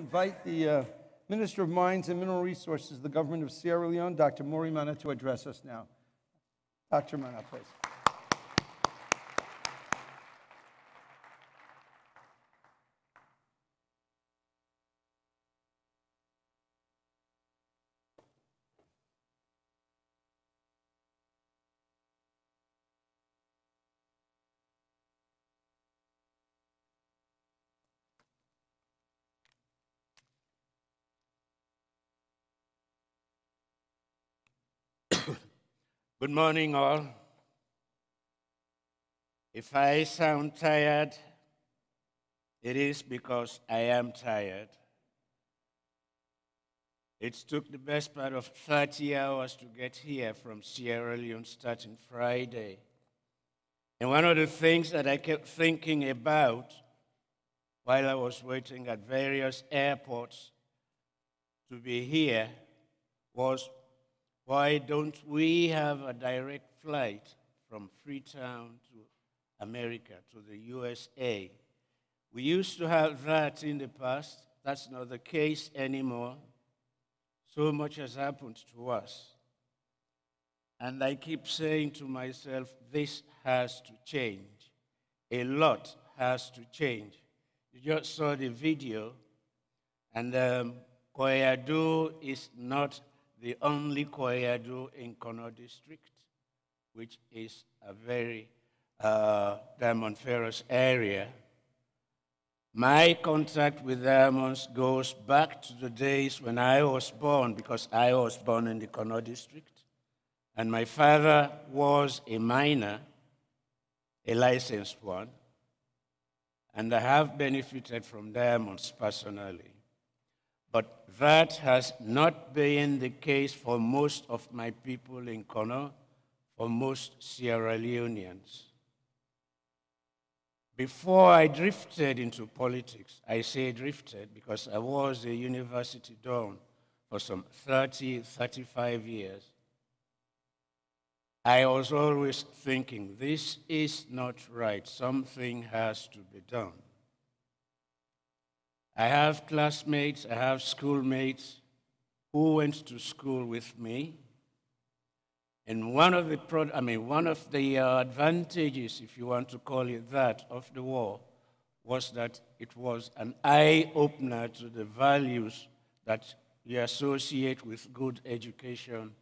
invite the Minister of Mines and Mineral Resources of the Government of Sierra Leone, Dr. Mori Mana, to address us now. Dr. Mana, please. Good morning, all. If I sound tired, it is because I am tired. It took the best part of 30 hours to get here from Sierra Leone starting Friday. And one of the things that I kept thinking about while I was waiting at various airports to be here was, why don't we have a direct flight from Freetown to America, to the USA? We used to have that in the past. That's not the case anymore. So much has happened to us. And I keep saying to myself, this has to change. A lot has to change. You just saw the video, and Koyadu is not the only Koyadu in Kono district, which is a very diamond-ferrous area. My contact with diamonds goes back to the days when I was born, because I was born in the Kono district, and my father was a miner, a licensed one, and I have benefited from diamonds personally. But that has not been the case for most of my people in Kono, for most Sierra Leoneans. Before I drifted into politics, I say drifted because I was a university don for some 30, 35 years. I was always thinking, this is not right, something has to be done. I have classmates, I have schoolmates who went to school with me. And one of the advantages, if you want to call it that, of the war was that it was an eye-opener to the values that you associate with good education,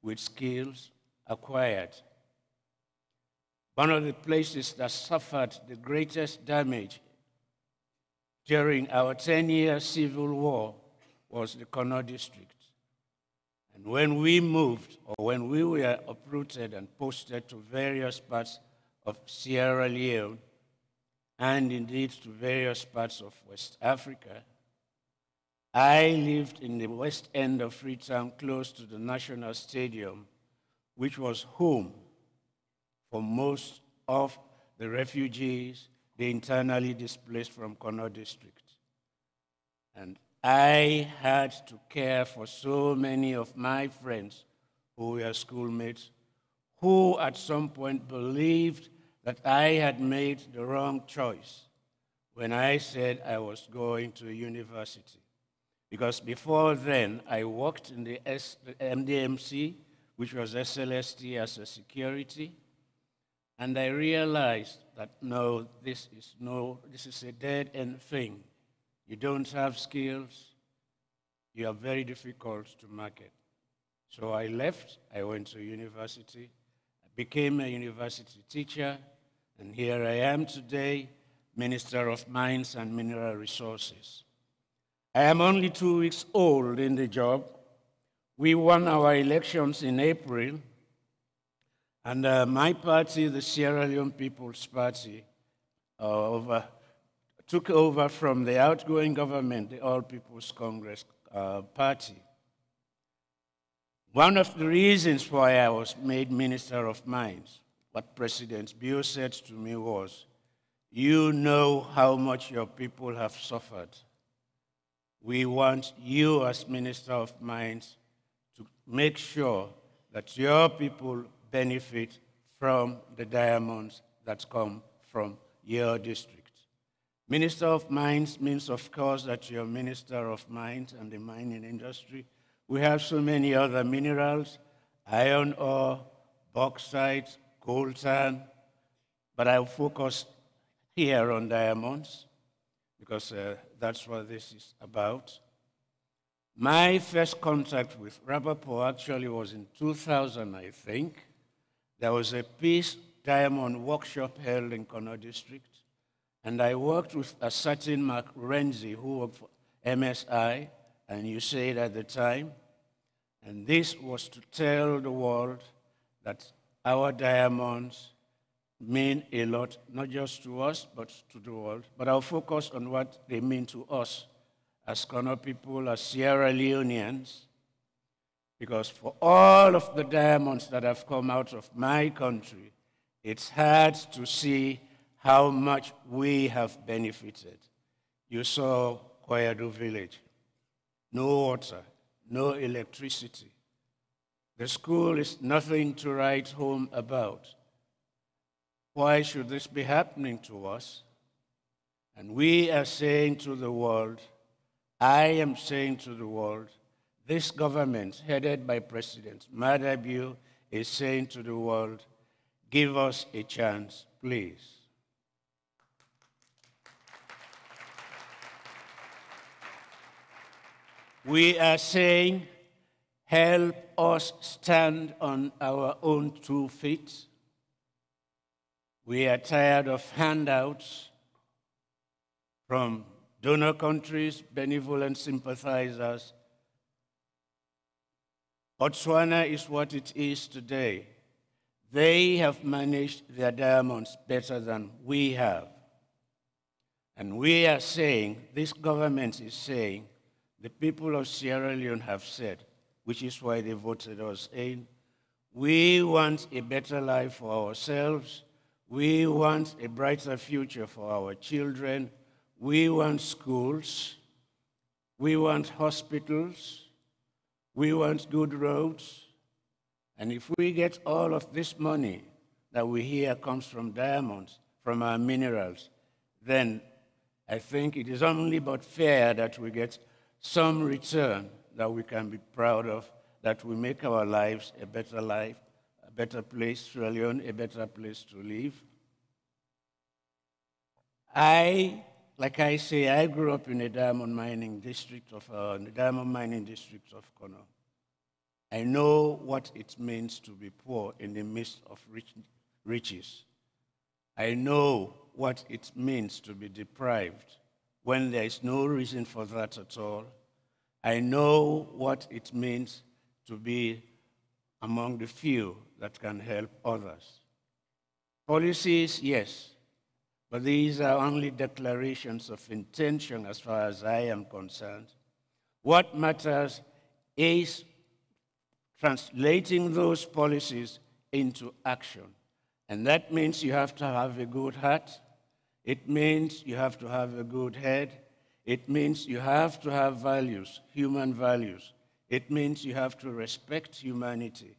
with skills acquired. One of the places that suffered the greatest damage during our 10-year civil war was the Kono district. And when we moved, or when we were uprooted and posted to various parts of Sierra Leone, and indeed to various parts of West Africa, I lived in the west end of Freetown, close to the National Stadium, which was home for most of the refugees, the internally displaced from Kono district. And I had to care for so many of my friends who were schoolmates, who at some point believed that I had made the wrong choice when I said I was going to university. Because before then, I worked in the MDMC, which was SLST as a security, and I realized that no, this is a dead-end thing. You don't have skills, you are very difficult to market. So I left, I went to university, I became a university teacher, and here I am today, Minister of Mines and Mineral Resources. I am only 2 weeks old in the job. We won our elections in April, and my party, the Sierra Leone People's Party, took over from the outgoing government, the All People's Congress Party. One of the reasons why I was made Minister of Mines, what President Bio said to me was, you know how much your people have suffered. We want you as Minister of Mines to make sure that your people benefit from the diamonds that come from your district. Minister of Mines means, of course, that you're Minister of Mines and the mining industry. We have so many other minerals, iron ore, bauxite, coltan, but I'll focus here on diamonds because that's what this is about. My first contact with Rapaport actually was in 2000, I think. There was a peace diamond workshop held in Kono district, and I worked with a certain Mark Renzi who worked for MSI and USAID at the time, and this was to tell the world that our diamonds mean a lot, not just to us, but to the world. But I'll focus on what they mean to us as Kono people, as Sierra Leoneans, because for all of the diamonds that have come out of my country, it's hard to see how much we have benefited. You saw Koyadu village, no water, no electricity. The school is nothing to write home about. Why should this be happening to us? And we are saying to the world, I am saying to the world, this government, headed by President Madabiu, is saying to the world, give us a chance, please. We are saying, help us stand on our own 2 feet. We are tired of handouts from donor countries, benevolent sympathizers. Botswana is what it is today. They have managed their diamonds better than we have. And we are saying, this government is saying, the people of Sierra Leone have said, which is why they voted us in, we want a better life for ourselves. We want a brighter future for our children. We want schools. We want hospitals. We want good roads. And if we get all of this money that we hear comes from diamonds, from our minerals, then I think it is only but fair that we get some return that we can be proud of, that we make our lives, a better place, Sierra Leone, a better place to live. Like I say, I grew up in a diamond mining district of Kono. I know what it means to be poor in the midst of riches. I know what it means to be deprived when there is no reason for that at all. I know what it means to be among the few that can help others. Policies, yes, but these are only declarations of intention as far as I am concerned. What matters is translating those policies into action. And that means you have to have a good heart. It means you have to have a good head. It means you have to have values, human values. It means you have to respect humanity.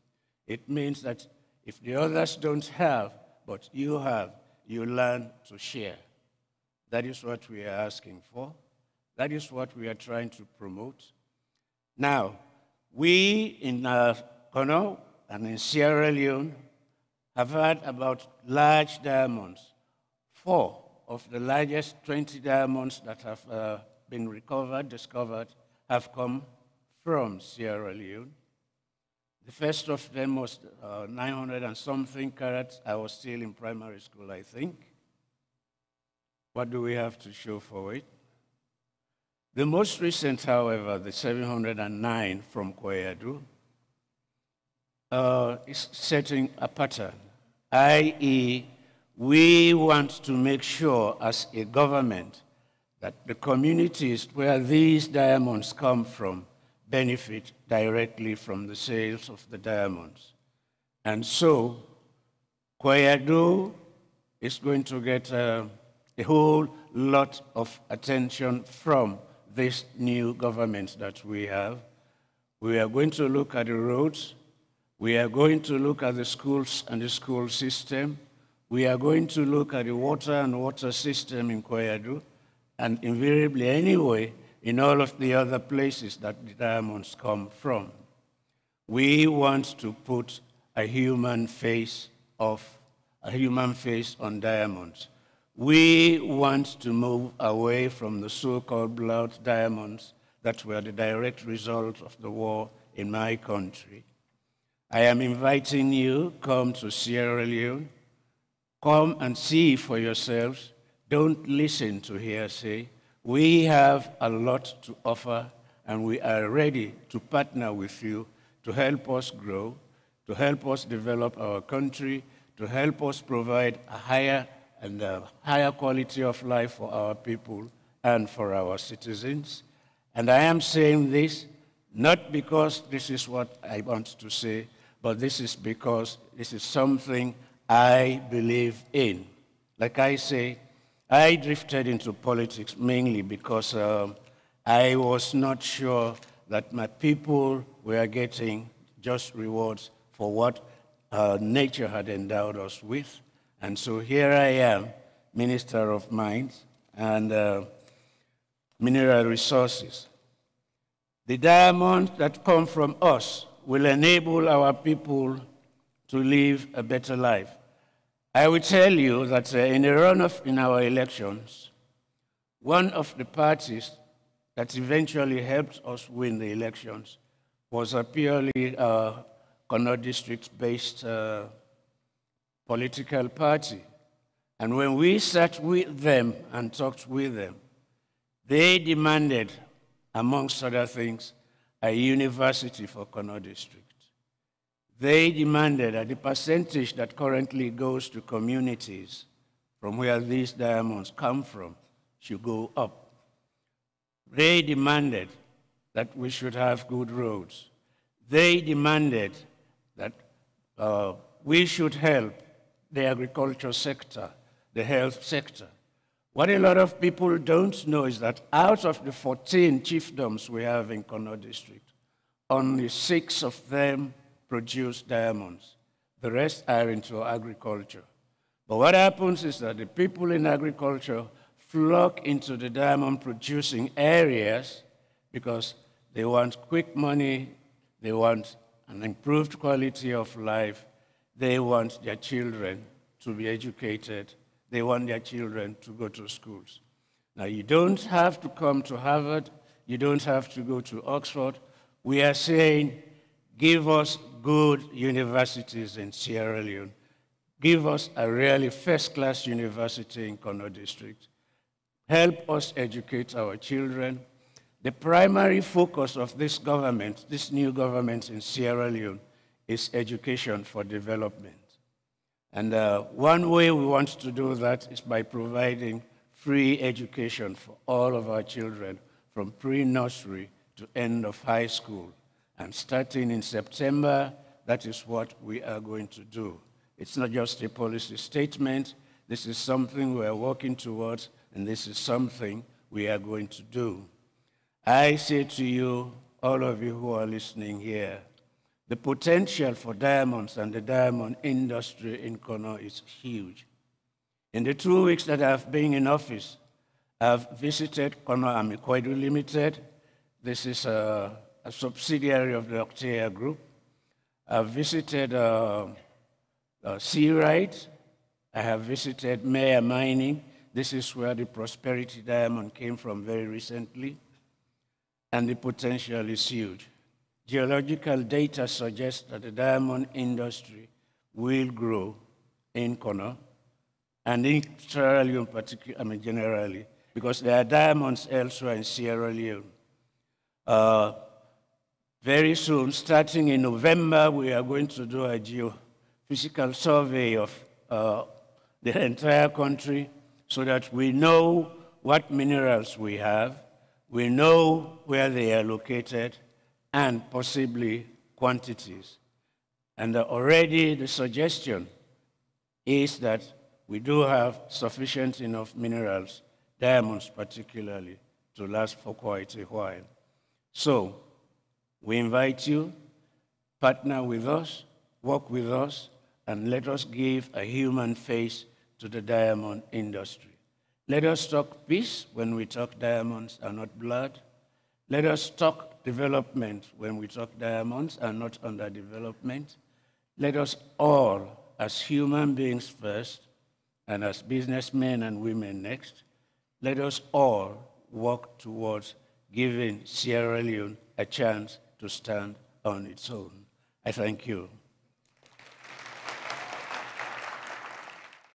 It means that if the others don't have, but you have, you learn to share. That is what we are asking for. That is what we are trying to promote. Now, we in Kono and in Sierra Leone have heard about large diamonds. 4 of the largest 20 diamonds that have been discovered, have come from Sierra Leone. The first of them was 900 and something carats. I was still in primary school, I think. What do we have to show for it? The most recent, however, the 709 from Koyadu, is setting a pattern, i.e., we want to make sure as a government that the communities where these diamonds come from benefit directly from the sales of the diamonds. And so, Koyadu is going to get a whole lot of attention from this new government that we have. We are going to look at the roads. We are going to look at the schools and the school system. We are going to look at the water and water system in Koyadu. and invariably anyway, in all of the other places that the diamonds come from. We want to put a human face on diamonds. We want to move away from the so-called blood diamonds that were the direct result of the war in my country. I am inviting you, come to Sierra Leone, come and see for yourselves. Don't listen to hearsay. We have a lot to offer, and we are ready to partner with you to help us grow, to help us develop our country, to help us provide a higher quality of life for our people and for our citizens. And I am saying this not because this is what I want to say, but this is because this is something I believe in. Like I say, I drifted into politics mainly because I was not sure that my people were getting just rewards for what nature had endowed us with. And so here I am, Minister of Mines and Mineral Resources. The diamonds that come from us will enable our people to live a better life. I will tell you that in a runoff in our elections, one of the parties that eventually helped us win the elections was a purely Connaught district-based political party. And when we sat with them and talked with them, they demanded, amongst other things, a university for Connaught district. They demanded that the percentage that currently goes to communities from where these diamonds come from should go up. They demanded that we should have good roads. They demanded that we should help the agriculture sector, the health sector. What a lot of people don't know is that out of the 14 chiefdoms we have in Connaught district, only 6 of them produce diamonds. The rest are into agriculture. But what happens is that the people in agriculture flock into the diamond-producing areas because they want quick money, they want an improved quality of life, they want their children to be educated, they want their children to go to schools. Now, you don't have to come to Harvard, you don't have to go to Oxford. We are saying, give us good universities in Sierra Leone. Give us a really first-class university in Connaught district. Help us educate our children. The primary focus of this government, this new government in Sierra Leone, is education for development. And one way we want to do that is by providing free education for all of our children from pre-nursery to end of high school. And starting in September, that is what we are going to do. It's not just a policy statement. This is something we are working towards, and this is something we are going to do. I say to you, all of you who are listening here, the potential for diamonds and the diamond industry in Connaught is huge. In the 2 weeks that I've been in office, I've visited Connaught Amikwedu Limited. This is a subsidiary of the Octea Group. I've visited Searite. I have visited Maya Mining. This is where the Prosperity Diamond came from very recently. And the potential is huge. Geological data suggests that the diamond industry will grow in Connaught and in Sierra Leone generally, because there are diamonds elsewhere in Sierra Leone. Very soon, starting in November, we are going to do a geophysical survey of the entire country so that we know what minerals we have, we know where they are located, and possibly quantities. And already the suggestion is that we do have sufficient enough minerals, diamonds particularly, to last for quite a while. So, we invite you, partner with us, work with us, and let us give a human face to the diamond industry. Let us talk peace when we talk diamonds and not blood. Let us talk development when we talk diamonds and not underdevelopment. Let us all, as human beings first, and as businessmen and women next, let us all work towards giving Sierra Leone a chance to stand on its own. I thank you.